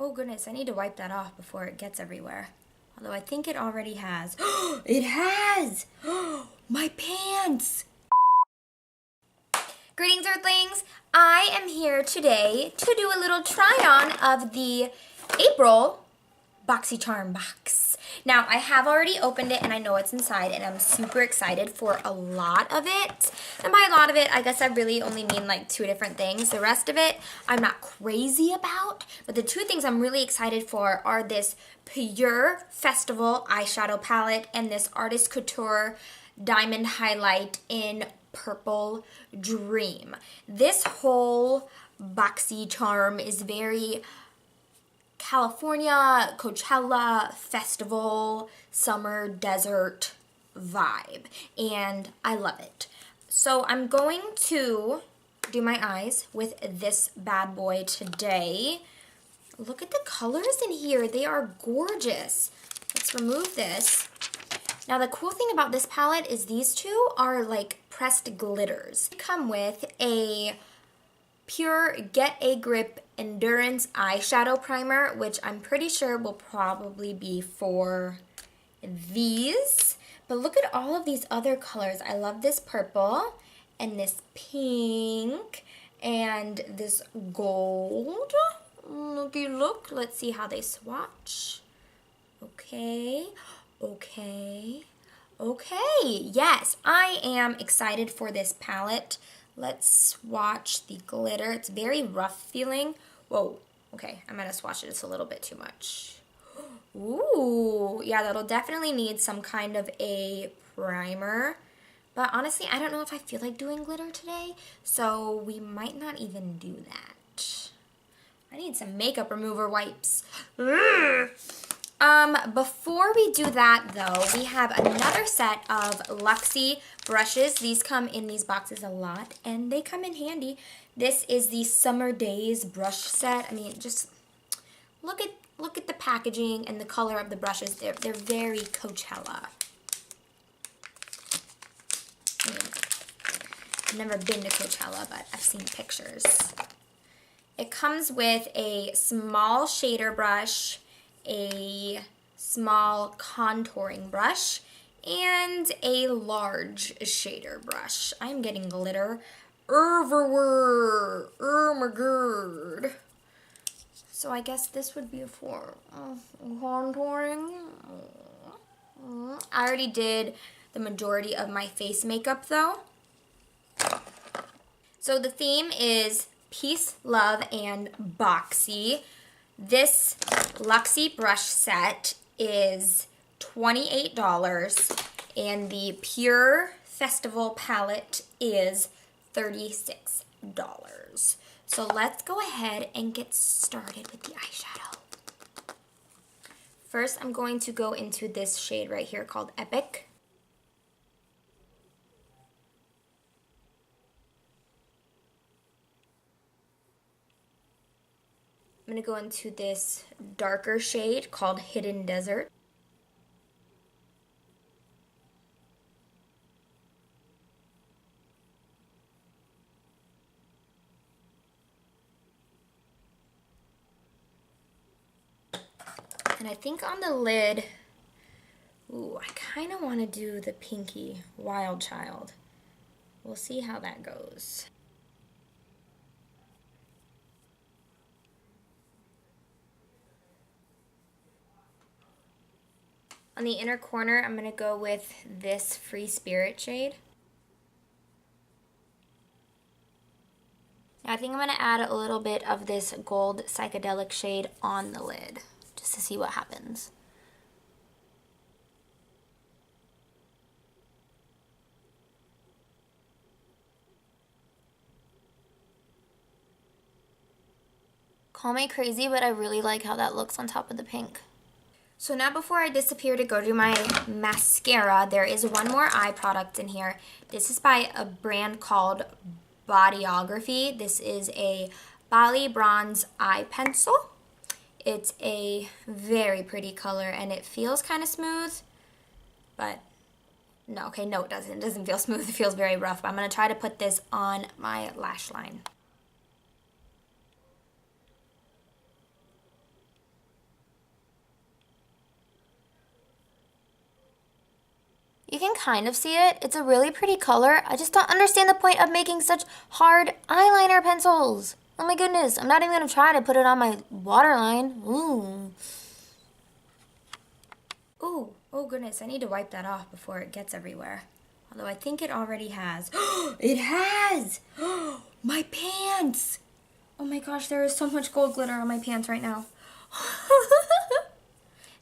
Oh goodness, I need to wipe that off before it gets everywhere. Although I think it already has. It has! My pants! Greetings, Earthlings! I am here today to do a little try-on of the April Boxy Charm box. Now, I have already opened it and I know what's inside and I'm super excited for a lot of it. And by a lot of it, I guess I really only mean like 2 different things. The rest of it, I'm not crazy about. But the 2 things I'm really excited for are this Pure Festival eyeshadow palette and this Artist Couture Diamond Highlight in Purple Dream. This whole Boxy Charm is very California, Coachella, festival, summer, desert vibe. And I love it. So I'm going to do my eyes with this bad boy today. Look at the colors in here. They are gorgeous. Let's remove this. Now the cool thing about this palette is these 2 are like pressed glitters. They come with a Pure Get a Grip Endurance Eyeshadow Primer, which I'm pretty sure will probably be for these. But look at all of these other colors. I love this purple and this pink and this gold. Looky look. Let's see how they swatch. Okay. Okay. Yes, I am excited for this palette. Let's swatch the glitter. It's very rough feeling. Whoa, okay, I'm gonna swatch it just a little bit too much. Ooh, yeah, that'll definitely need some kind of a primer. But honestly, I don't know if I feel like doing glitter today, so we might not even do that. I need some makeup remover wipes. Before we do that though, we have another set of Luxie brushes. These come in these boxes a lot and they come in handy. This is the Summer Daze brush set. I mean, just look at the packaging and the color of the brushes. They're very Coachella. I mean, I've never been to Coachella, but I've seen pictures. It comes with a small shader brush, a small contouring brush, and a large shader brush. I'm getting glitter everywhere. Oh my god. So I guess this would be for contouring. I already did the majority of my face makeup though. So the theme is peace, love, and boxy. This Luxie brush set is $28 and the Pure Festival palette is $36. So let's go ahead and get started with the eyeshadow. First, I'm going to go into this shade right here called Epic. I'm going to go into this darker shade called Hidden Desert. And I think on the lid, ooh, I kind of want to do the pinky Wild Child. We'll see how that goes. On the inner corner, I'm going to go with this Free Spirit shade. Now I think I'm going to add a little bit of this gold psychedelic shade on the lid, just to see what happens. Call me crazy, but I really like how that looks on top of the pink. So now before I disappear to go do my mascara, there is one more eye product in here. This is by a brand called Bodyography. This is a Bali bronze eye pencil. It's a very pretty color and it feels kind of smooth, but no, okay, no it doesn't. It doesn't feel smooth, it feels very rough, but I'm going to try to put this on my lash line. You can kind of see it. It's a really pretty color. I just don't understand the point of making such hard eyeliner pencils. Oh my goodness, I'm not even gonna try to put it on my waterline. Ooh. Ooh, oh goodness, I need to wipe that off before it gets everywhere. Although I think it already has. It has! My pants! Oh my gosh, there is so much gold glitter on my pants right now.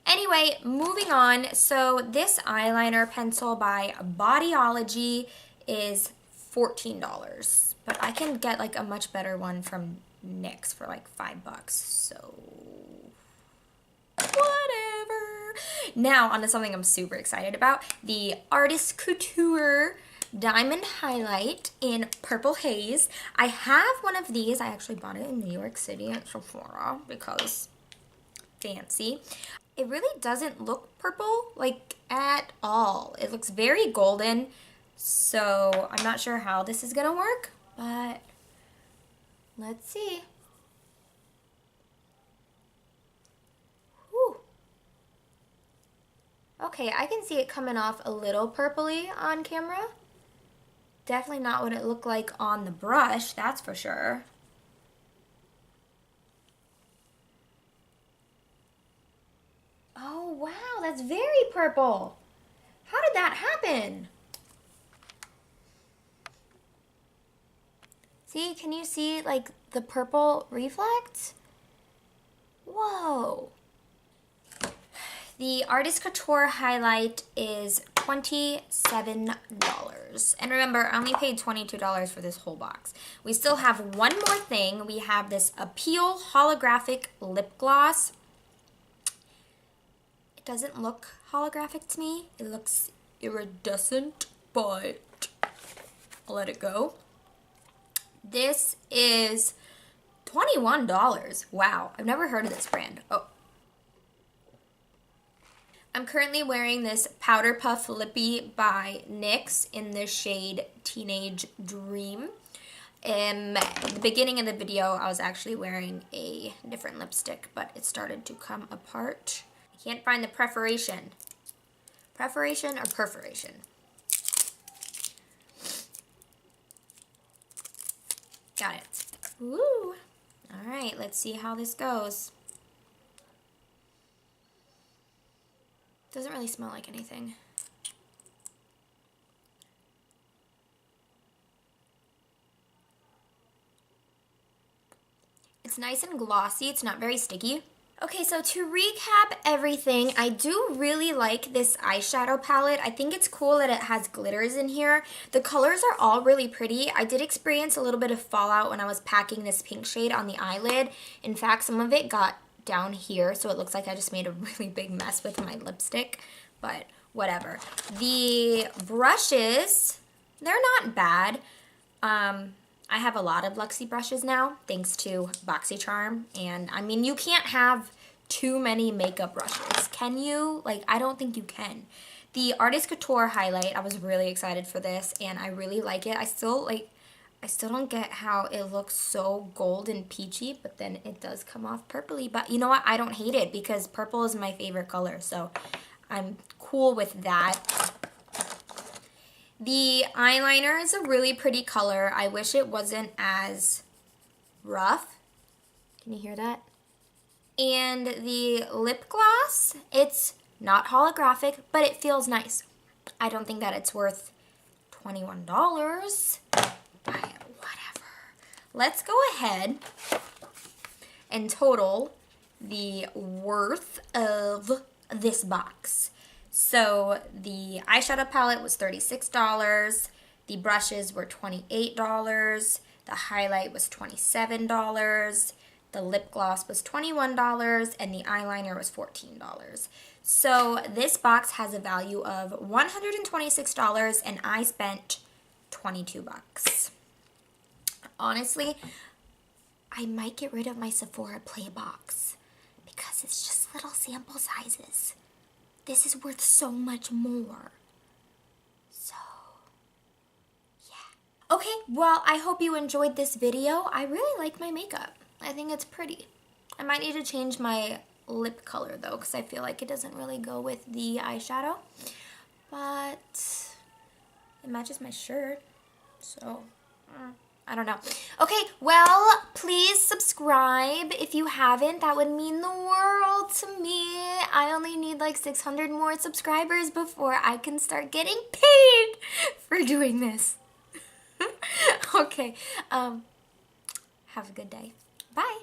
Anyway, moving on. So this eyeliner pencil by Bodyology is $14. But I can get like a much better one from NYX for like $5. So whatever. Now onto something I'm super excited about. The Artist Couture Diamond Highlight in Purple Haze. I have one of these. I actually bought it in New York City at Sephora because fancy. It really doesn't look purple, like, at all. It looks very golden, so I'm not sure how this is gonna work, but let's see. Whew. Okay, I can see it coming off a little purpley on camera. Definitely not what it looked like on the brush, that's for sure. Oh, wow, that's very purple. How did that happen? See, can you see, like, the purple reflect? Whoa. The Artist Couture highlight is $27. And remember, I only paid $22 for this whole box. We still have one more thing. We have this Appeal Holographic Lip Gloss. Doesn't look holographic to me. It looks iridescent, but I'll let it go. This is $21. Wow, I've never heard of this brand. Oh. I'm currently wearing this Powder Puff Lippy by NYX in the shade Teenage Dream. At the beginning of the video, I was actually wearing a different lipstick, but it started to come apart. Can't find the perforation. Perforation or perforation? Got it. Woo! All right, let's see how this goes. Doesn't really smell like anything. It's nice and glossy. It's not very sticky. Okay, so to recap everything, I do really like this eyeshadow palette. I think it's cool that it has glitters in here. The colors are all really pretty. I did experience a little bit of fallout when I was packing this pink shade on the eyelid. In fact, some of it got down here, so it looks like I just made a really big mess with my lipstick, but whatever. The brushes, they're not bad. I have a lot of Luxie brushes now, thanks to Boxy Charm, and I mean, you can't have too many makeup brushes, can you? Like, I don't think you can. The Artist Couture highlight, I was really excited for this, and I really like it. I still don't get how it looks so gold and peachy, but then it does come off purpley, but you know what? I don't hate it because purple is my favorite color, so I'm cool with that. The eyeliner is a really pretty color. I wish it wasn't as rough. Can you hear that? And the lip gloss, it's not holographic, but it feels nice. I don't think that it's worth $21. Whatever. Let's go ahead and total the worth of this box. So the eyeshadow palette was $36, the brushes were $28, the highlight was $27, the lip gloss was $21, and the eyeliner was $14. So this box has a value of $126, and I spent $22. Honestly, I might get rid of my Sephora Play box because it's just little sample sizes. This is worth so much more. So, yeah. Okay, well, I hope you enjoyed this video. I really like my makeup. I think it's pretty. I might need to change my lip color, though, because I feel like it doesn't really go with the eyeshadow. but it matches my shirt, so I don't know. Okay, well, please subscribe if you haven't. That would mean the world to me. I only need like 600 more subscribers before I can start getting paid for doing this. Okay, have a good day. Bye.